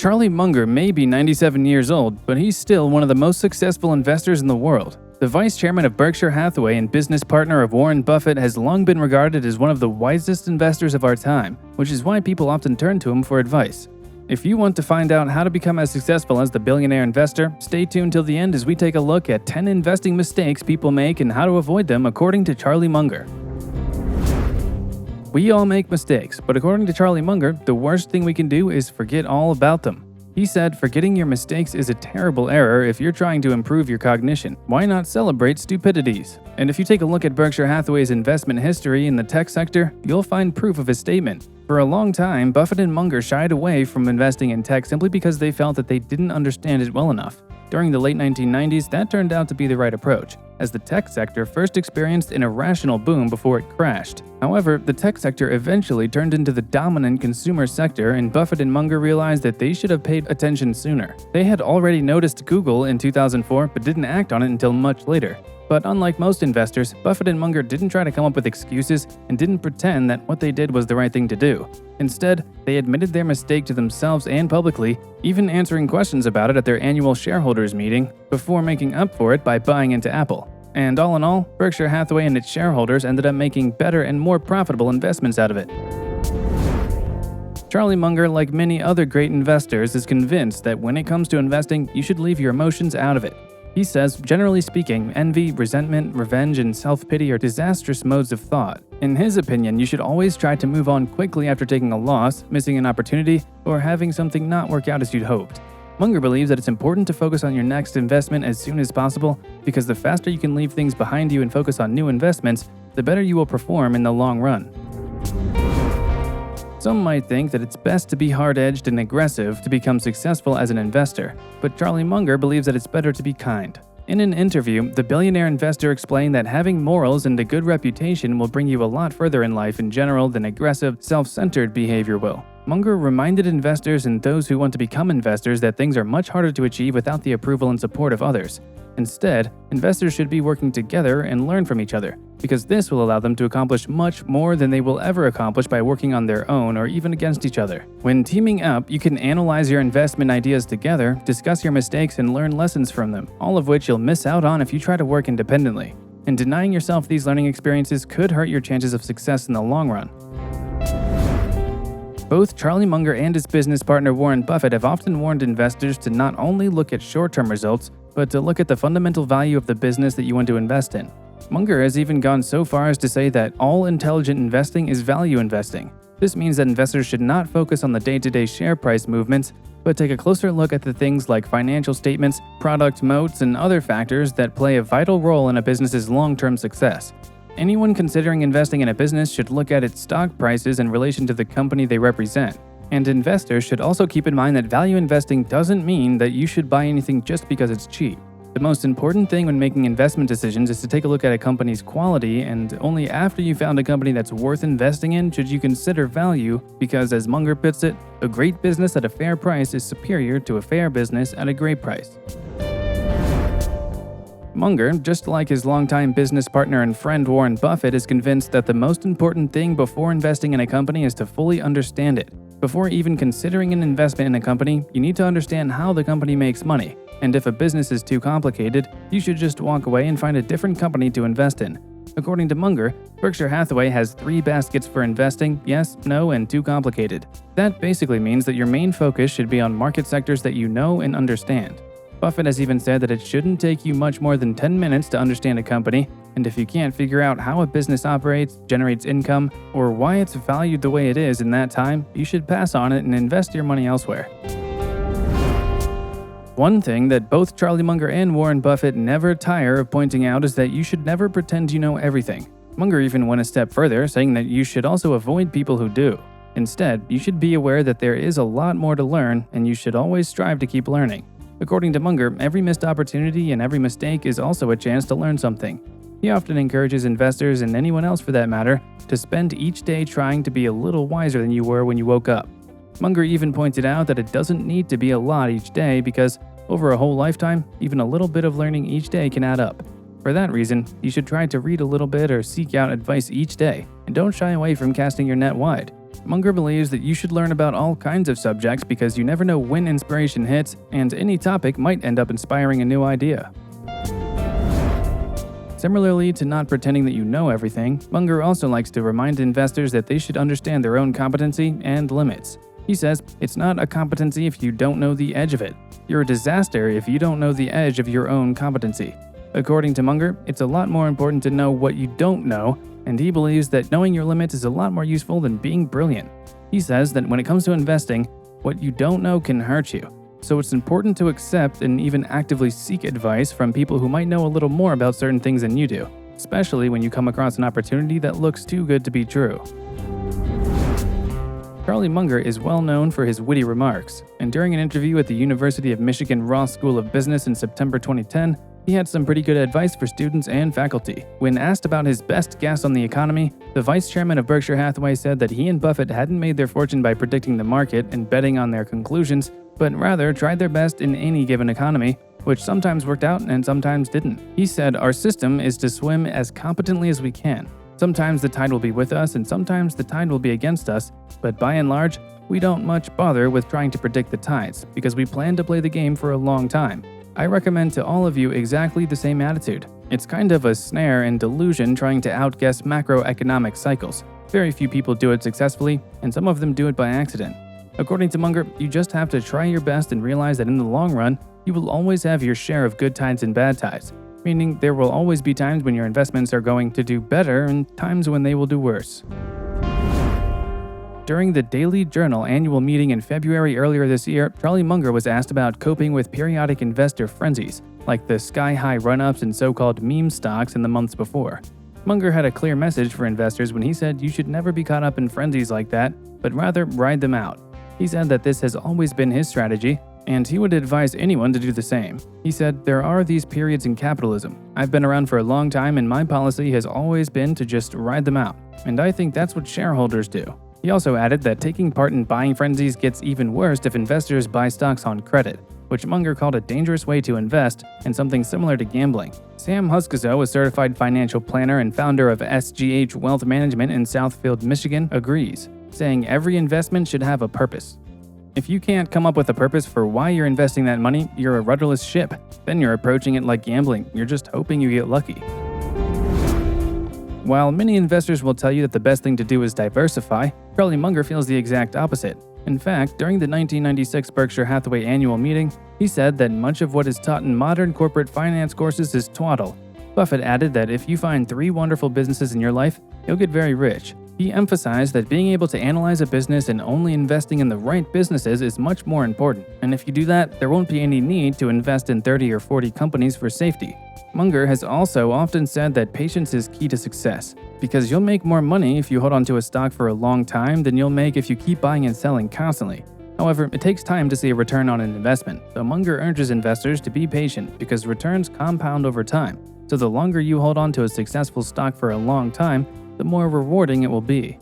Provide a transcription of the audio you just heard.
Charlie Munger may be 97 years old, but he's still one of the most successful investors in the world. The vice chairman of Berkshire Hathaway and business partner of Warren Buffett has long been regarded as one of the wisest investors of our time, which is why people often turn to him for advice. If you want to find out how to become as successful as the billionaire investor, stay tuned till the end as we take a look at 10 investing mistakes people make and how to avoid them according to Charlie Munger. We all make mistakes, but according to Charlie Munger, the worst thing we can do is forget all about them. He said, forgetting your mistakes is a terrible error if you're trying to improve your cognition. Why not celebrate stupidities? And if you take a look at Berkshire Hathaway's investment history in the tech sector, you'll find proof of his statement. For a long time, Buffett and Munger shied away from investing in tech simply because they felt that they didn't understand it well enough. During the late 1990s, that turned out to be the right approach, as the tech sector first experienced an irrational boom before it crashed. However, the tech sector eventually turned into the dominant consumer sector, and Buffett and Munger realized that they should have paid attention sooner. They had already noticed Google in 2004, but didn't act on it until much later. But unlike most investors, Buffett and Munger didn't try to come up with excuses and didn't pretend that what they did was the right thing to do. Instead, they admitted their mistake to themselves and publicly, even answering questions about it at their annual shareholders meeting, before making up for it by buying into Apple. And all in all, Berkshire Hathaway and its shareholders ended up making better and more profitable investments out of it. Charlie Munger, like many other great investors, is convinced that when it comes to investing, you should leave your emotions out of it. He says, generally speaking, envy, resentment, revenge, and self-pity are disastrous modes of thought. In his opinion, you should always try to move on quickly after taking a loss, missing an opportunity, or having something not work out as you'd hoped. Munger believes that it's important to focus on your next investment as soon as possible, because the faster you can leave things behind you and focus on new investments, the better you will perform in the long run. Some might think that it's best to be hard-edged and aggressive to become successful as an investor, but Charlie Munger believes that it's better to be kind. In an interview, the billionaire investor explained that having morals and a good reputation will bring you a lot further in life in general than aggressive, self-centered behavior will. Munger reminded investors and those who want to become investors that things are much harder to achieve without the approval and support of others. Instead, investors should be working together and learn from each other, because this will allow them to accomplish much more than they will ever accomplish by working on their own or even against each other. When teaming up, you can analyze your investment ideas together, discuss your mistakes, and learn lessons from them, all of which you'll miss out on if you try to work independently. And denying yourself these learning experiences could hurt your chances of success in the long run. Both Charlie Munger and his business partner Warren Buffett have often warned investors to not only look at short-term results, but to look at the fundamental value of the business that you want to invest in. Munger has even gone so far as to say that all intelligent investing is value investing. This means that investors should not focus on the day-to-day share price movements, but take a closer look at the things like financial statements, product moats, and other factors that play a vital role in a business's long-term success. Anyone considering investing in a business should look at its stock prices in relation to the company they represent. And investors should also keep in mind that value investing doesn't mean that you should buy anything just because it's cheap. The most important thing when making investment decisions is to take a look at a company's quality, and only after you found a company that's worth investing in should you consider value, because as Munger puts it, a great business at a fair price is superior to a fair business at a great price. Munger, just like his longtime business partner and friend Warren Buffett, is convinced that the most important thing before investing in a company is to fully understand it. Before even considering an investment in a company, you need to understand how the company makes money. And if a business is too complicated, you should just walk away and find a different company to invest in. According to Munger, Berkshire Hathaway has 3 baskets for investing: yes, no, and too complicated. That basically means that your main focus should be on market sectors that you know and understand. Buffett has even said that it shouldn't take you much more than 10 minutes to understand a company, and if you can't figure out how a business operates, generates income, or why it's valued the way it is in that time, you should pass on it and invest your money elsewhere. One thing that both Charlie Munger and Warren Buffett never tire of pointing out is that you should never pretend you know everything. Munger even went a step further, saying that you should also avoid people who do. Instead, you should be aware that there is a lot more to learn, and you should always strive to keep learning. According to Munger, every missed opportunity and every mistake is also a chance to learn something. He often encourages investors, and anyone else for that matter, to spend each day trying to be a little wiser than you were when you woke up. Munger even pointed out that it doesn't need to be a lot each day because, over a whole lifetime, even a little bit of learning each day can add up. For that reason, you should try to read a little bit or seek out advice each day, and don't shy away from casting your net wide. Munger believes that you should learn about all kinds of subjects because you never know when inspiration hits, and any topic might end up inspiring a new idea. Similarly to not pretending that you know everything, Munger also likes to remind investors that they should understand their own competency and limits. He says, "It's not a competency if you don't know the edge of it. You're a disaster if you don't know the edge of your own competency." According to Munger, it's a lot more important to know what you don't know, and he believes that knowing your limits is a lot more useful than being brilliant. He says that when it comes to investing, what you don't know can hurt you. So it's important to accept and even actively seek advice from people who might know a little more about certain things than you do, especially when you come across an opportunity that looks too good to be true. Charlie Munger is well known for his witty remarks, and during an interview at the University of Michigan Ross School of Business in September 2010, he had some pretty good advice for students and faculty. When asked about his best guess on the economy, the vice chairman of Berkshire Hathaway said that he and Buffett hadn't made their fortune by predicting the market and betting on their conclusions, but rather tried their best in any given economy, which sometimes worked out and sometimes didn't. He said, "Our system is to swim as competently as we can. Sometimes the tide will be with us and sometimes the tide will be against us, but by and large, we don't much bother with trying to predict the tides because we plan to play the game for a long time. I recommend to all of you exactly the same attitude. It's kind of a snare and delusion trying to outguess macroeconomic cycles. Very few people do it successfully, and some of them do it by accident. According to Munger, you just have to try your best and realize that in the long run, you will always have your share of good tides and bad tides, meaning there will always be times when your investments are going to do better and times when they will do worse." During the Daily Journal annual meeting in February earlier this year, Charlie Munger was asked about coping with periodic investor frenzies, like the sky-high run-ups in so-called meme stocks in the months before. Munger had a clear message for investors when he said you should never be caught up in frenzies like that, but rather ride them out. He said that this has always been his strategy, and he would advise anyone to do the same. He said, "There are these periods in capitalism. I've been around for a long time and my policy has always been to just ride them out, and I think that's what shareholders do." He also added that taking part in buying frenzies gets even worse if investors buy stocks on credit, which Munger called a dangerous way to invest and something similar to gambling. Sam Huskizo, a certified financial planner and founder of SGH Wealth Management in Southfield, Michigan, agrees, saying every investment should have a purpose. If you can't come up with a purpose for why you're investing that money, you're a rudderless ship. Then you're approaching it like gambling. You're just hoping you get lucky. While many investors will tell you that the best thing to do is diversify, Charlie Munger feels the exact opposite. In fact, during the 1996 Berkshire Hathaway annual meeting, he said that much of what is taught in modern corporate finance courses is twaddle. Buffett added that if you find 3 wonderful businesses in your life, you'll get very rich. He emphasized that being able to analyze a business and only investing in the right businesses is much more important, and if you do that, there won't be any need to invest in 30 or 40 companies for safety. Munger has also often said that patience is key to success, because you'll make more money if you hold onto a stock for a long time than you'll make if you keep buying and selling constantly. However, it takes time to see a return on an investment, so Munger urges investors to be patient because returns compound over time. So the longer you hold on to a successful stock for a long time, the more rewarding it will be.